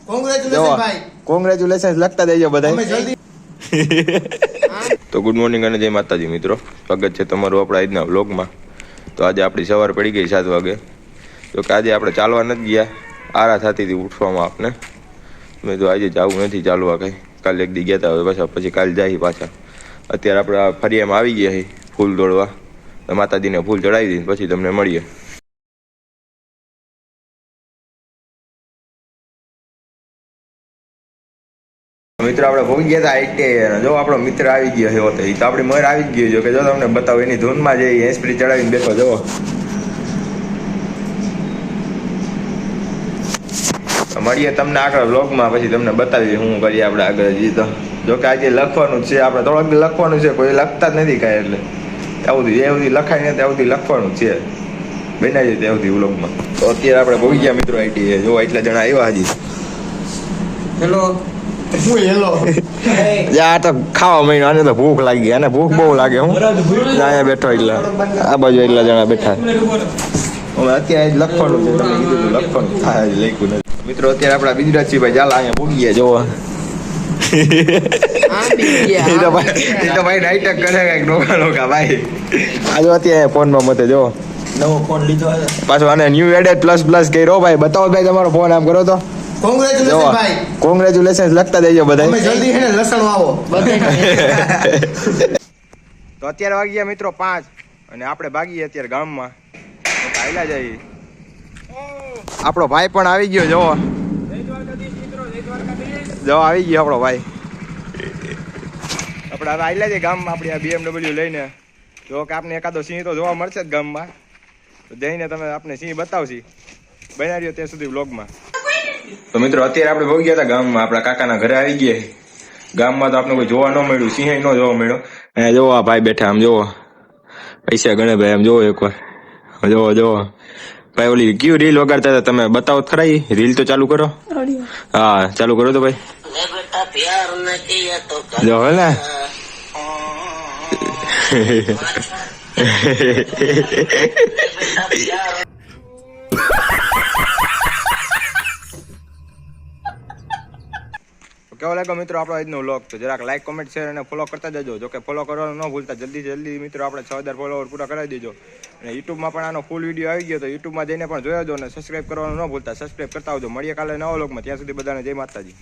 Congratulation ભાઈ, congratulation લખતા દેજો બધા. તો ગુડ મોર્નિંગ અને જય માતાજી મિત્રો, સ્વાગત છે તમારું આપણા આજના વ્લોગમાં. તો આજે આપણી સવાર પડી ગઈ 7 વાગે. તો કે આજે આપણે ચાલવા નથી ગયા, આરા થતી હતી ઉઠવામાં આપને. મેં તો આજે જવું નથી ચાલવા કંઈ, કાલે એક દી ગયા હતા, પછી કાલે જાય પાછા. અત્યારે આપણે ફરિયામાં આવી ગયા છીએ ફૂલ દોડવા. માતાજીને ફૂલ ચડાવી દઈને પછી તમને મળીએ. મિત્ર આપણે ભોગી ગયા હતા આઈટીઆઈ, જો આપણો મિત્ર આવી ગયો છે. તો એ તો આપણી મર આવી જ ગયો છે કે જો તમને બતાવો એની ધૂનમાં જઈ એસપી ચડાવીને બેઠો. જો મળીએ તમને આગળ વ્લોગમાં, પછી તમને બતાવી શું કરીએ આપણે આગળ જઈએ. તો જો કે આજે લખવાનું જ છે આપણે, થોડોક લખવાનું છે, કોઈ લખતા જ નથી કાંઈ. એટલે ત્યાં સુધી જે સુધી લખાય ને ત્યાં સુધી લખવાનું છે, બનાવીએ ત્યાં સુધી વ્લોગમાં. તો અત્યારે આપણે ભોગી ગયા મિત્રો આઈટીઆઈ. જો એટલા જણા આવ્યા હજી. હેલો યાર, તો ખાવા મહિનો, આને તો ભૂખ લાગી, આને ભૂખ બહુ લાગે. હું અહીંયા બેઠો એટલે આ બાજુ એટલા જણા બેઠા. હવે અત્યારે લખવાનું છે, તમે કીધું લખવાનું થાય, લખ્યું નથી. મિત્રો અત્યારે આપણા બિજરાજસિંહભાઈ ઝાલા અહીંયા ભૂગી ગયા. જોવો એ તો ભાઈ નાઈટક કરે કઈક નોકા ભાઈ. આજે અત્યારે ફોનમાં મતે જો નવો ફોન લીધો પાછો, આને ન્યુ એડેડ પ્લસ કર્યો ભાઈ. બતાવો ભાઈ તમારો ફોન, આમ કરો તો. કોંગ્રેચ્યુલેશન ભાઈ, કોંગ્રેચ્યુલેશન લખતા દેજો બધા. તમે જલ્દી હે ને લસણ આવો તો અત્યારે વાગી ગયા મિત્રો 5 અને આપણે ભાગીએ અત્યારે ગામમાં. આયલા જઈએ. આપણો ભાઈ પણ આવી ગયો. જોવો જો આવી ગયો આપણો ભાઈ. આપણે હવે આયલા જઈએ ગામમાં આપણી આ BMW લઈને. જો કે આપને એકાદો સિંહ તો જોવા મળશે જ ગામમાં. તો જઈને તમે આપને સિંહ બતાવશી. બના રહ્યો ત્યાં સુધી વ્લોગમાં. તો મિત્રો અત્યારે આપણે ભોગી ગયા હતા ગામમાં, આપણા કાકાના ઘરે આવી ગયા. ગામમાં તો આપણે કોઈ જોવા ન મળ્યું, સિંહ ન જોવા મળ્યો. અહીંયા જોવો આ ભાઈ બેઠા, આમ જોવો પૈસા ગણે ભાઈ, આમ જોવો એકવાર. જોવો ભાઈ. ઓલી કયું રીલ વગાડતા હતા તમે બતાવો ખરા? રીલ તો ચાલુ કરો. હા ચાલુ કરો તો ભાઈ. જો ને કેવો લાગ્યો મિત્રો આપણો આજનો વ્લોગ? તો જરાક લાઈક, કોમેન્ટ, શેર અને ફોલો કરતા જજો. જો કે ફોલો કરવાનું ન ભૂલતા, જલ્દી મિત્રો આપણે 6000 ફોલોવર પૂરા કરાવી દેજો. અને યુટ્યુબમાં પણ આનો ફૂલ વિડીયો આવી ગયો, તો યુટ્યુબમાં જઈને પણ જોયો જો. અને સબસ્ક્રાઈબ કરવાનું ન ભૂલતા, સબસ્ક્રાઈબ કરતા આવજો. મળીએ કાલે નવા વ્લોગમાં. ત્યાં સુધી બધાને જય માતાજી.